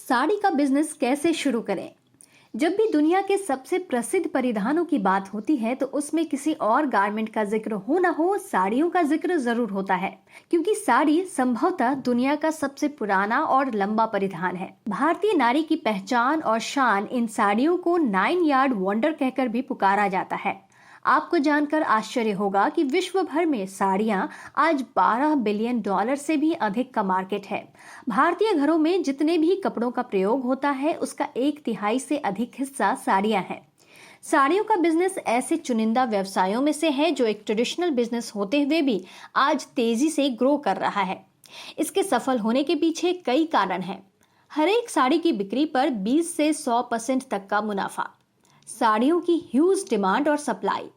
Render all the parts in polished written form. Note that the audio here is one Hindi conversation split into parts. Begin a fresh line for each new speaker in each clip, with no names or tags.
साड़ी का बिजनेस कैसे शुरू करें। जब भी दुनिया के सबसे प्रसिद्ध परिधानों की बात होती है तो उसमें किसी और गारमेंट का जिक्र हो ना हो, साड़ियों का जिक्र जरूर होता है, क्योंकि साड़ी संभवतः दुनिया का सबसे पुराना और लंबा परिधान है। भारतीय नारी की पहचान और शान इन साड़ियों को 9 यार्ड वंडर कहकर भी पुकारा जाता है। आपको जानकर आश्चर्य होगा कि विश्व भर में साड़ियां आज $12 बिलियन से भी अधिक का मार्केट है। भारतीय घरों में जितने भी कपड़ों का प्रयोग होता है उसका 1/3 से अधिक हिस्सा साड़ियां हैं। साड़ियों का बिजनेस ऐसे चुनिंदा व्यवसायों में से है जो एक ट्रेडिशनल बिजनेस होते हुए भी आज तेजी से ग्रो कर रहा है। इसके सफल होने के पीछे कई कारण हैं। हर एक साड़ी की बिक्री पर 20 से 100% तक का मुनाफा, साड़ियों की ह्यूज डिमांड और सप्लाई,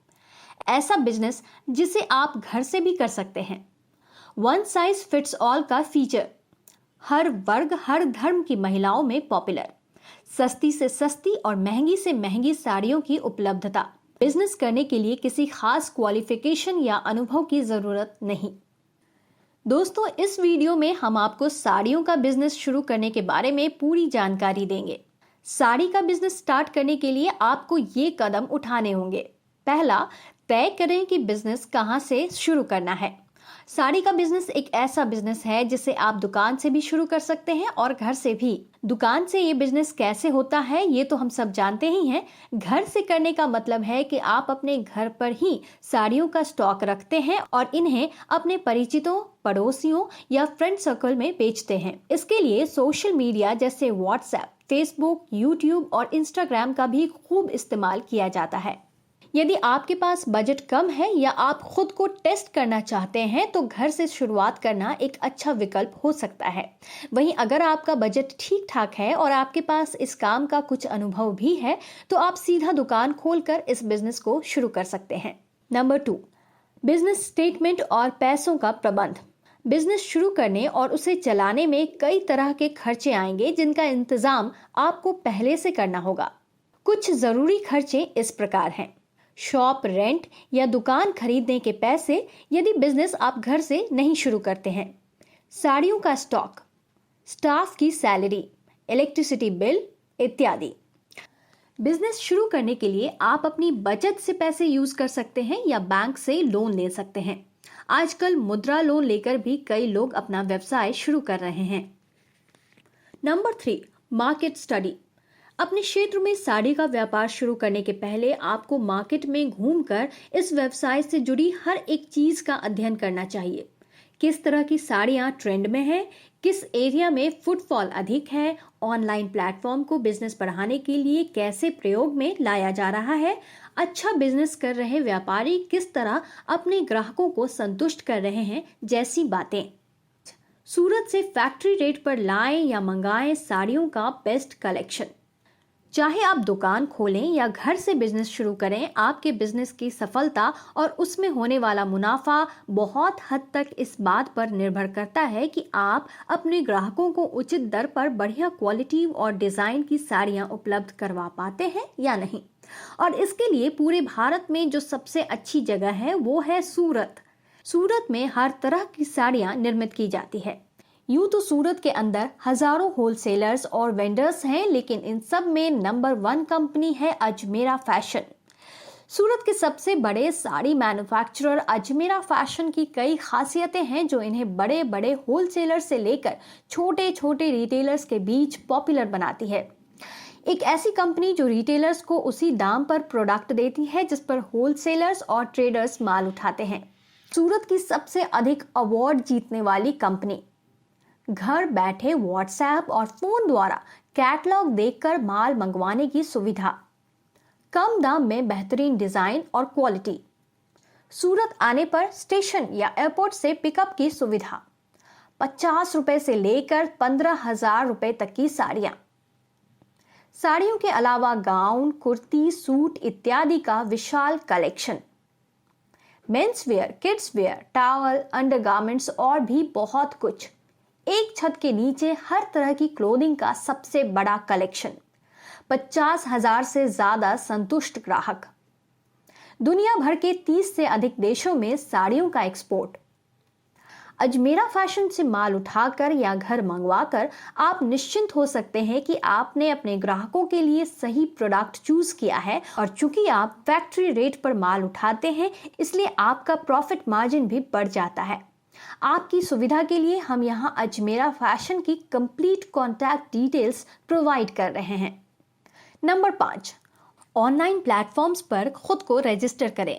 ऐसा बिजनेस जिसे आप घर से भी कर सकते हैं। वन साइज फिट्स ऑल का फीचर, हर वर्ग हर धर्म की महिलाओं में पॉपुलर, सस्ती से सस्ती और महंगी से महंगी साड़ियों की उपलब्धता। बिजनेस करने के लिए किसी खास क्वालिफिकेशन या अनुभव की जरूरत नहीं। दोस्तों, इस वीडियो में हम आपको साड़ियों का बिजनेस शुरू करने के बारे में पूरी जानकारी देंगे। साड़ी का बिजनेस स्टार्ट करने के लिए आपको ये कदम उठाने होंगे। पहला, तय करें कि बिजनेस कहां से शुरू करना है। साड़ी का बिजनेस एक ऐसा बिजनेस है जिसे आप दुकान से भी शुरू कर सकते हैं और घर से भी। दुकान से ये बिजनेस कैसे होता है ये तो हम सब जानते ही हैं। घर से करने का मतलब है कि आप अपने घर पर ही साड़ियों का स्टॉक रखते हैं और इन्हें अपने परिचितों, पड़ोसियों या फ्रेंड सर्कल में बेचते हैं। इसके लिए सोशल मीडिया जैसे व्हाट्सएप, फेसबुक, यूट्यूब और इंस्टाग्राम का भी खूब इस्तेमाल किया जाता है। यदि आपके पास बजट कम है या आप खुद को टेस्ट करना चाहते हैं तो घर से शुरुआत करना एक अच्छा विकल्प हो सकता है। वहीं अगर आपका बजट ठीक ठाक है और आपके पास इस काम का कुछ अनुभव भी है तो आप सीधा दुकान खोलकर इस बिजनेस को शुरू कर सकते हैं। नंबर 2, बिजनेस स्टेटमेंट और पैसों का प्रबंध। बिजनेस शुरू करने और उसे चलाने में कई तरह के खर्चे आएंगे जिनका इंतजाम आपको पहले से करना होगा। कुछ जरूरी खर्चे इस प्रकार हैं। शॉप रेंट या दुकान खरीदने के पैसे यदि बिजनेस आप घर से नहीं शुरू करते हैं। साड़ियों का स्टॉक, स्टाफ की सैलरी, इलेक्ट्रिसिटी बिल इत्यादि। बिजनेस शुरू करने के लिए आप अपनी बचत से पैसे यूज कर सकते हैं या बैंक से लोन ले सकते हैं। आजकल मुद्रा लोन लेकर भी कई लोग अपना व्यवसाय शुरू कर रहे हैं। Number 3, market study. अपने क्षेत्र में साड़ी का व्यापार शुरू करने के पहले आपको मार्केट में घूमकर इस व्यवसाय से जुड़ी हर एक चीज का अध्ययन करना चाहिए। किस तरह की साड़ियां ट्रेंड में है, किस एरिया में फुटफॉल अधिक है, ऑनलाइन प्लेटफॉर्म को बिजनेस बढ़ाने के लिए कैसे प्रयोग में लाया जा रहा है, अच्छा बिजनेस कर रहे व्यापारी किस तरह अपने ग्राहकों को संतुष्ट कर रहे हैं, जैसी बातें। सूरत से फैक्ट्री रेट पर लाएं या मंगाएं साड़ियों का बेस्ट कलेक्शन। चाहे आप दुकान खोलें या घर से बिजनेस शुरू करें, आपके बिजनेस की सफलता और उसमें होने वाला मुनाफा बहुत हद तक इस बात पर निर्भर करता है कि आप अपने ग्राहकों को उचित दर पर बढ़िया क्वालिटी और डिजाइन की साड़ियां उपलब्ध करवा पाते हैं या नहीं। और इसके लिए पूरे भारत में जो सबसे अच्छी जगह है वो है सूरत। सूरत में हर तरह की साड़ियां निर्मित की जाती है। यूं तो सूरत के अंदर हजारों होलसेलर्स और वेंडर्स हैं, लेकिन इन सब में नंबर 1 कंपनी है अजमेरा फैशन। सूरत के सबसे बड़े साड़ी मैन्युफैक्चरर अजमेरा फैशन की कई खासियतें हैं जो इन्हें बड़े बड़े होलसेलर से लेकर छोटे छोटे रिटेलर्स के बीच पॉपुलर बनाती है। एक ऐसी कंपनी जो रिटेलर्स को उसी दाम पर प्रोडक्ट देती है जिस पर होलसेलर्स और ट्रेडर्स माल उठाते हैं। सूरत की सबसे अधिक अवार्ड जीतने वाली कंपनी। घर बैठे व्हाट्सएप और फोन द्वारा कैटलॉग देखकर माल मंगवाने की सुविधा, कम दाम में बेहतरीन डिजाइन और क्वालिटी। सूरत आने पर स्टेशन या एयरपोर्ट से पिकअप की सुविधा। 50 रुपए से लेकर 15,000 रुपए तक की साड़ियां। साड़ियों के अलावा गाउन, कुर्ती, सूट इत्यादि का विशाल collection. Men's wear, kids wear, towel, undergarments और भी बहुत कुछ। एक छत के नीचे हर तरह की क्लोथिंग का सबसे बड़ा कलेक्शन। 50,000 से ज्यादा संतुष्ट ग्राहक। दुनिया भर के 30 से अधिक देशों में साड़ियों का एक्सपोर्ट। अजमेरा फैशन से माल उठाकर या घर मंगवाकर आप निश्चिंत हो सकते हैं कि आपने अपने ग्राहकों के लिए सही प्रोडक्ट चूज किया है। और चूंकि आप फैक्ट्री रेट पर माल उठाते हैं, इसलिए आपका प्रॉफिट मार्जिन भी बढ़ जाता है। आपकी सुविधा के लिए हम यहां अजमेरा फैशन की कंप्लीट कॉन्टैक्ट डिटेल्स प्रोवाइड कर रहे हैं। नंबर 5, ऑनलाइन प्लेटफॉर्म्स पर खुद को रजिस्टर करें।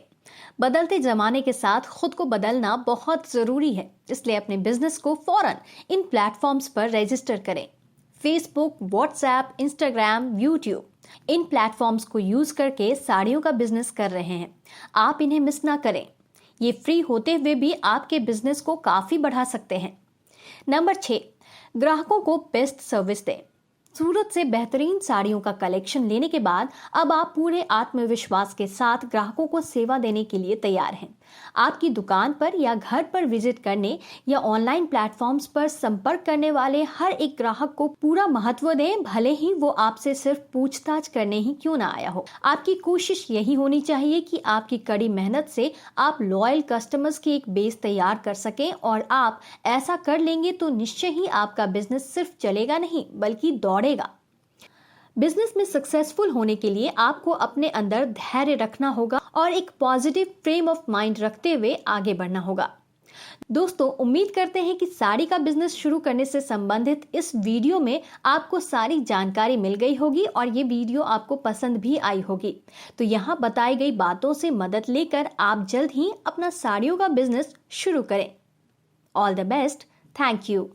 बदलते जमाने के साथ खुद को बदलना बहुत जरूरी है, इसलिए अपने बिजनेस को फौरन इन प्लेटफॉर्म्स पर रजिस्टर करें। फेसबुक, व्हाट्सएप, इंस्टाग्राम, यूट्यूब, इन प्लेटफॉर्म्स को यूज करके साड़ियों का बिजनेस कर रहे हैं। आप इन्हें मिस ना करें, ये फ्री होते हुए भी आपके बिजनेस को काफी बढ़ा सकते हैं। नंबर 6, ग्राहकों को बेस्ट सर्विस दें। सूरत से बेहतरीन साड़ियों का कलेक्शन लेने के बाद अब आप पूरे आत्मविश्वास के साथ ग्राहकों को सेवा देने के लिए तैयार हैं। आपकी दुकान पर या घर पर विजिट करने या ऑनलाइन प्लेटफॉर्म्स पर संपर्क करने वाले हर एक ग्राहक को पूरा महत्व दें, भले ही वो आपसे सिर्फ पूछताछ करने ही क्यों ना आया हो। आपकी कोशिश यही होनी चाहिए कि आपकी कड़ी मेहनत से आप लॉयल कस्टमर्स की एक बेस तैयार कर सकें, और आप ऐसा कर लेंगे तो निश्चय ही आपका बिजनेस सिर्फ चलेगा नहीं बल्कि दौड़ेगा। बिजनेस में सक्सेसफुल होने के लिए आपको अपने अंदर धैर्य रखना होगा और एक पॉजिटिव फ्रेम ऑफ माइंड रखते हुए आगे बढ़ना होगा। दोस्तों, उम्मीद करते हैं कि साड़ी का बिजनेस शुरू करने से संबंधित इस वीडियो में आपको सारी जानकारी मिल गई होगी और ये वीडियो आपको पसंद भी आई होगी। तो यहाँ बताई गई बातों से मदद लेकर आप जल्द ही अपना साड़ियों का बिजनेस शुरू करें। All the best. Thank you.